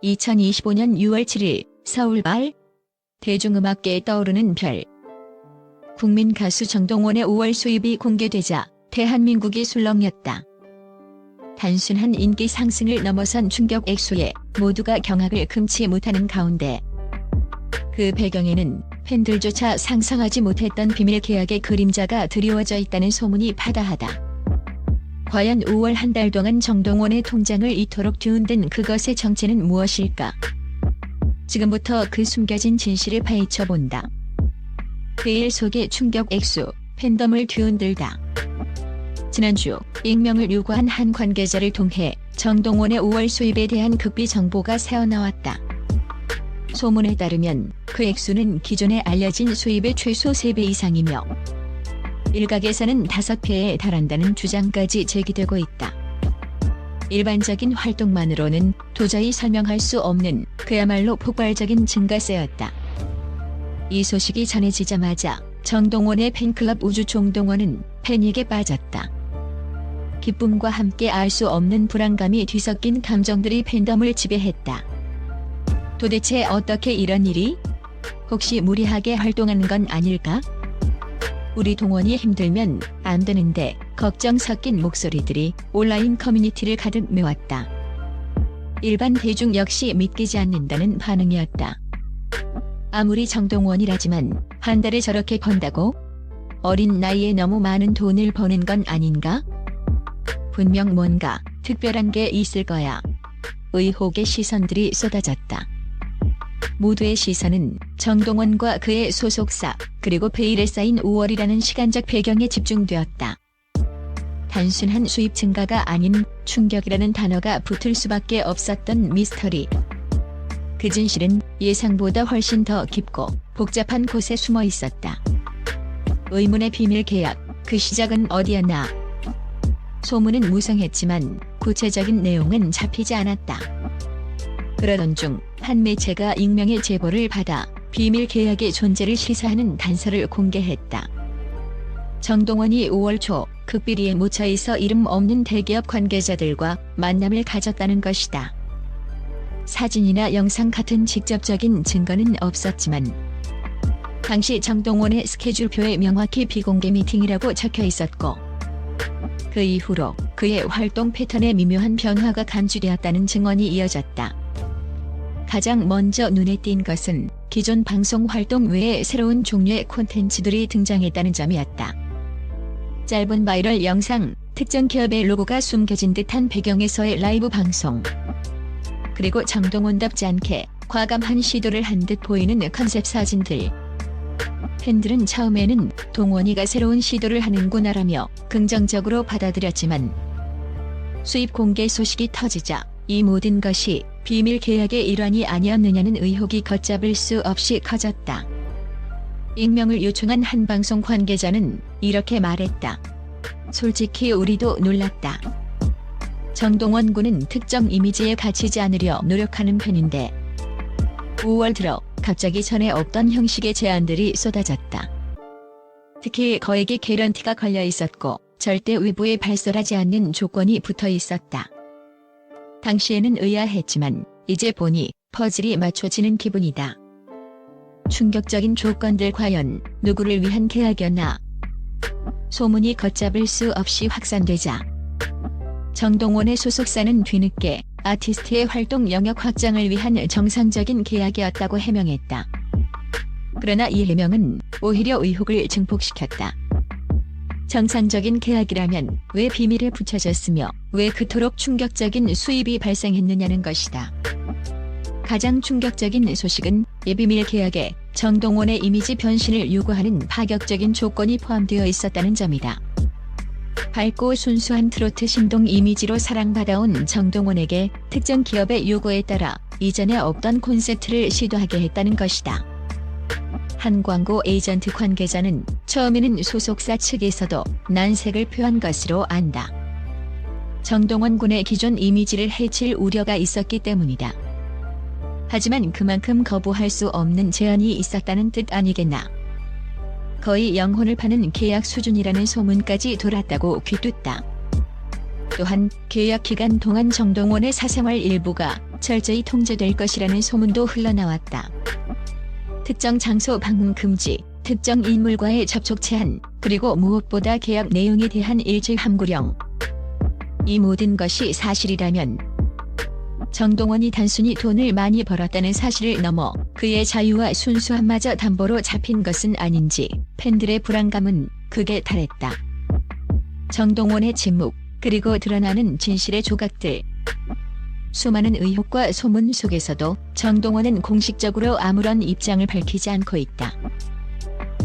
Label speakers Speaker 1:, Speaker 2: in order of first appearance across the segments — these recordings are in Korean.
Speaker 1: 2025년 6월 7일 서울발 대중음악계에 떠오르는 별. 국민 가수 정동원의 5월 수입이 공개되자 대한민국이 술렁였다. 단순한 인기 상승을 넘어선 충격 액수에 모두가 경악을 금치 못하는 가운데 그 배경에는 팬들조차 상상하지 못했던 비밀 계약의 그림자가 드리워져 있다는 소문이 파다하다. 과연 5월 한 달 동안 정동원의 통장을 이토록 뒤흔든 그것의 정체는 무엇일까? 지금부터 그 숨겨진 진실을 파헤쳐본다. 그 일 속의 충격 액수, 팬덤을 뒤흔들다. 지난주 익명을 요구한 한 관계자를 통해 정동원의 5월 수입에 대한 극비 정보가 새어나왔다. 소문에 따르면 그 액수는 기존에 알려진 수입의 최소 3배 이상이며 일각에서는 5배에 달한다는 주장까지 제기되고 있다. 일반적인 활동만으로는 도저히 설명할 수 없는 그야말로 폭발적인 증가세였다. 이 소식이 전해지자마자 정동원의 팬클럽 우주총동원은 패닉에 빠졌다. 기쁨과 함께 알 수 없는 불안감이 뒤섞인 감정들이 팬덤을 지배했다. 도대체 어떻게 이런 일이? 혹시 무리하게 활동하는 건 아닐까? 우리 동원이 힘들면 안 되는데 걱정 섞인 목소리들이 온라인 커뮤니티를 가득 메웠다. 일반 대중 역시 믿기지 않는다는 반응이었다. 아무리 정동원이라지만 한 달에 저렇게 번다고? 어린 나이에 너무 많은 돈을 버는 건 아닌가? 분명 뭔가 특별한 게 있을 거야. 의혹의 시선들이 쏟아졌다. 모두의 시선은 정동원과 그의 소속사 그리고 베일에 쌓인 5월이라는 시간적 배경에 집중되었다. 단순한 수입 증가가 아닌 충격이라는 단어가 붙을 수밖에 없었던 미스터리. 그 진실은 예상보다 훨씬 더 깊고 복잡한 곳에 숨어 있었다. 의문의 비밀 계약, 그 시작은 어디였나? 소문은 무성했지만 구체적인 내용은 잡히지 않았다. 그러던 중 한 매체가 익명의 제보를 받아 비밀 계약의 존재를 시사하는 단서를 공개했다. 정동원이 5월 초 극비리에 묻혀있어 이름 없는 대기업 관계자들과 만남을 가졌다는 것이다. 사진이나 영상 같은 직접적인 증거는 없었지만 당시 정동원의 스케줄표에 명확히 비공개 미팅이라고 적혀 있었고 그 이후로 그의 활동 패턴에 미묘한 변화가 감지되었다는 증언이 이어졌다. 가장 먼저 눈에 띈 것은 기존 방송 활동 외에 새로운 종류의 콘텐츠들이 등장했다는 점이었다. 짧은 바이럴 영상, 특정 기업의 로고가 숨겨진 듯한 배경에서의 라이브 방송, 그리고 정동원답지 않게 과감한 시도를 한 듯 보이는 컨셉 사진들. 팬들은 처음에는 동원이가 새로운 시도를 하는구나라며 긍정적으로 받아들였지만 수입 공개 소식이 터지자 이 모든 것이 비밀 계약의 일환이 아니었느냐는 의혹이 걷잡을 수 없이 커졌다. 익명을 요청한 한 방송 관계자는 이렇게 말했다. 솔직히 우리도 놀랐다. 정동원 군은 특정 이미지에 갇히지 않으려 노력하는 편인데 5월 들어 갑자기 전에 없던 형식의 제안들이 쏟아졌다. 특히 거액의 개런티가 걸려 있었고 절대 외부에 발설하지 않는 조건이 붙어 있었다. 당시에는 의아했지만 이제 보니 퍼즐이 맞춰지는 기분이다. 충격적인 조건들 과연 누구를 위한 계약이었나? 소문이 걷잡을 수 없이 확산되자 정동원의 소속사는 뒤늦게 아티스트의 활동 영역 확장을 위한 정상적인 계약이었다고 해명했다. 그러나 이 해명은 오히려 의혹을 증폭시켰다. 정상적인 계약이라면 왜 비밀에 붙여졌으며 왜 그토록 충격적인 수입이 발생했느냐는 것이다. 가장 충격적인 소식은 이 비밀 계약에 정동원의 이미지 변신을 요구하는 파격적인 조건이 포함되어 있었다는 점이다. 밝고 순수한 트로트 신동 이미지로 사랑받아온 정동원에게 특정 기업의 요구에 따라 이전에 없던 콘셉트를 시도하게 했다는 것이다. 한 광고 에이전트 관계자는 처음에는 소속사 측에서도 난색을 표한 것으로 안다. 정동원 군의 기존 이미지를 해칠 우려가 있었기 때문이다. 하지만 그만큼 거부할 수 없는 제안이 있었다는 뜻 아니겠나. 거의 영혼을 파는 계약 수준이라는 소문까지 돌았다고 귀뚫다. 또한 계약 기간 동안 정동원의 사생활 일부가 철저히 통제될 것이라는 소문도 흘러나왔다. 특정 장소 방문 금지, 특정 인물과의 접촉 제한, 그리고 무엇보다 계약 내용에 대한 일제 함구령. 이 모든 것이 사실이라면 정동원이 단순히 돈을 많이 벌었다는 사실을 넘어 그의 자유와 순수함마저 담보로 잡힌 것은 아닌지 팬들의 불안감은 극에 달했다. 정동원의 침묵, 그리고 드러나는 진실의 조각들. 수많은 의혹과 소문 속에서도 정동원은 공식적으로 아무런 입장을 밝히지 않고 있다.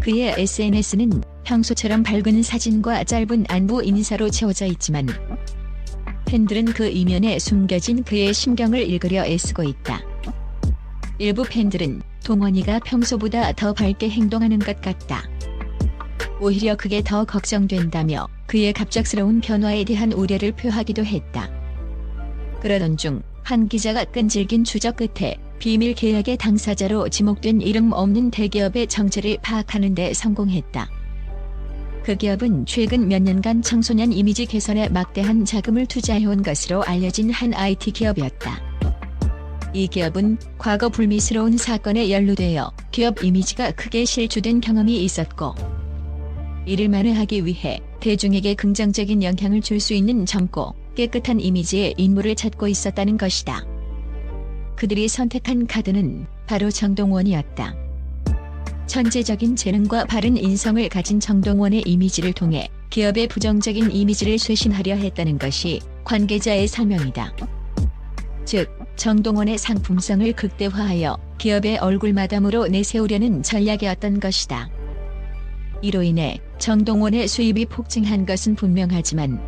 Speaker 1: 그의 SNS는 평소처럼 밝은 사진과 짧은 안부 인사로 채워져 있지만 팬들은 그 이면에 숨겨진 그의 심경을 읽으려 애쓰고 있다. 일부 팬들은 동원이가 평소보다 더 밝게 행동하는 것 같다. 오히려 그게 더 걱정된다며 그의 갑작스러운 변화에 대한 우려를 표하기도 했다. 그러던 중 한 기자가 끈질긴 추적 끝에 비밀 계약의 당사자로 지목된 이름 없는 대기업의 정체를 파악하는 데 성공했다. 그 기업은 최근 몇 년간 청소년 이미지 개선에 막대한 자금을 투자해온 것으로 알려진 한 IT 기업이었다. 이 기업은 과거 불미스러운 사건에 연루되어 기업 이미지가 크게 실추된 경험이 있었고, 이를 만회하기 위해 대중에게 긍정적인 영향을 줄 수 있는 젊고 깨끗한 이미지의 인물을 찾고 있었다는 것이다. 그들이 선택한 카드는 바로 정동원이었다. 천재적인 재능과 바른 인성을 가진 정동원의 이미지를 통해 기업의 부정적인 이미지를 쇄신하려 했다는 것이 관계자의 설명이다. 즉, 정동원의 상품성을 극대화하여 기업의 얼굴 마담으로 내세우려는 전략이었던 것이다. 이로 인해 정동원의 수입이 폭증한 것은 분명하지만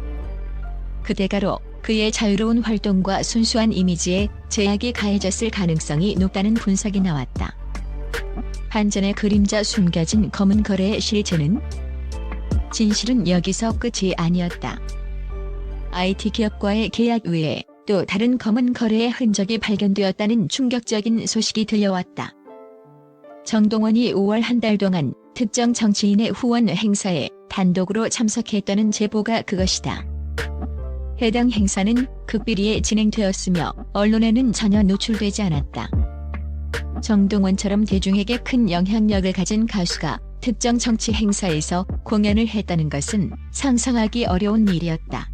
Speaker 1: 그 대가로 그의 자유로운 활동과 순수한 이미지에 제약이 가해졌을 가능성이 높다는 분석이 나왔다. 한전의 그림자 숨겨진 검은 거래의 실체는? 진실은 여기서 끝이 아니었다. IT 기업과의 계약 외에 또 다른 검은 거래의 흔적이 발견되었다는 충격적인 소식이 들려왔다. 정동원이 5월 한 달 동안 특정 정치인의 후원 행사에 단독으로 참석했다는 제보가 그것이다. 해당 행사는 극비리에 진행되었으며 언론에는 전혀 노출되지 않았다. 정동원처럼 대중에게 큰 영향력을 가진 가수가 특정 정치 행사에서 공연을 했다는 것은 상상하기 어려운 일이었다.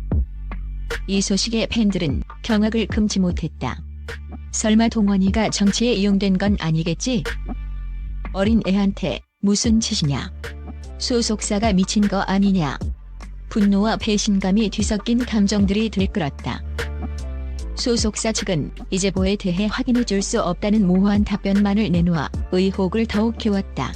Speaker 1: 이 소식에 팬들은 경악을 금치 못했다. 설마 동원이가 정치에 이용된 건 아니겠지? 어린 애한테 무슨 짓이냐? 소속사가 미친 거 아니냐? 분노와 배신감이 뒤섞인 감정들이 들끓었다. 소속사 측은 이 제보에 대해 확인해 줄 수 없다는 모호한 답변만을 내놓아 의혹을 더욱 키웠다.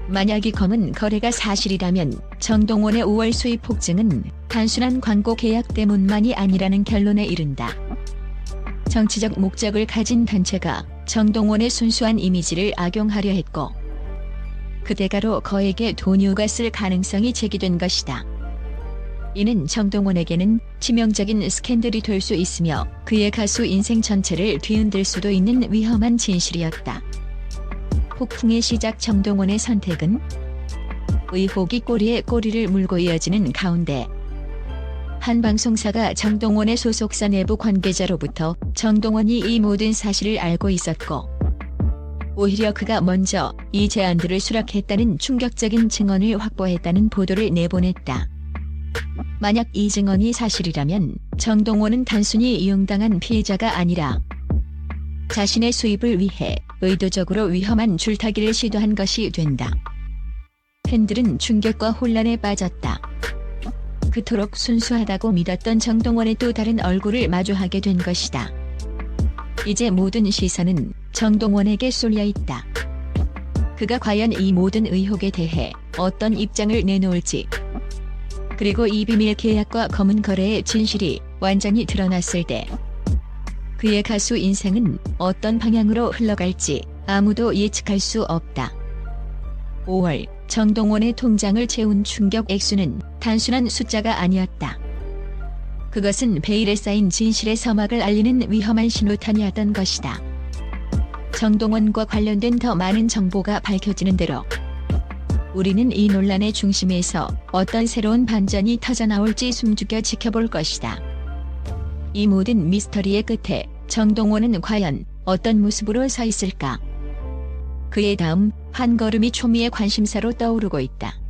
Speaker 1: 만약 이 검은 거래가 사실이라면 정동원의 5월 수입 폭증은 단순한 광고 계약 때문만이 아니라는 결론에 이른다. 정치적 목적을 가진 단체가 정동원의 순수한 이미지를 악용하려 했고, 그 대가로 그에게 돈이 오갔을 가능성이 제기된 것이다. 이는 정동원에게는 치명적인 스캔들이 될 수 있으며 그의 가수 인생 전체를 뒤흔들 수도 있는 위험한 진실이었다. 폭풍의 시작 정동원의 선택은? 의혹이 꼬리에 꼬리를 물고 이어지는 가운데 한 방송사가 정동원의 소속사 내부 관계자로부터 정동원이 이 모든 사실을 알고 있었고, 오히려 그가 먼저 이 제안들을 수락했다는 충격적인 증언을 확보했다는 보도를 내보냈다. 만약 이 증언이 사실이라면 정동원은 단순히 이용당한 피해자가 아니라 자신의 수입을 위해 의도적으로 위험한 줄타기를 시도한 것이 된다. 팬들은 충격과 혼란에 빠졌다. 그토록 순수하다고 믿었던 정동원의 또 다른 얼굴을 마주하게 된 것이다. 이제 모든 시선은 정동원에게 쏠려 있다. 그가 과연 이 모든 의혹에 대해 어떤 입장을 내놓을지, 그리고 이 비밀 계약과 검은 거래의 진실이 완전히 드러났을 때 그의 가수 인생은 어떤 방향으로 흘러갈지 아무도 예측할 수 없다. 5월 정동원의 통장을 채운 충격 액수는 단순한 숫자가 아니었다. 그것은 베일에 쌓인 진실의 서막을 알리는 위험한 신호탄이었던 것이다. 정동원과 관련된 더 많은 정보가 밝혀지는 대로 우리는 이 논란의 중심에서 어떤 새로운 반전이 터져나올지 숨죽여 지켜볼 것이다. 이 모든 미스터리의 끝에 정동원은 과연 어떤 모습으로 서 있을까? 그의 다음 한 걸음이 초미의 관심사로 떠오르고 있다.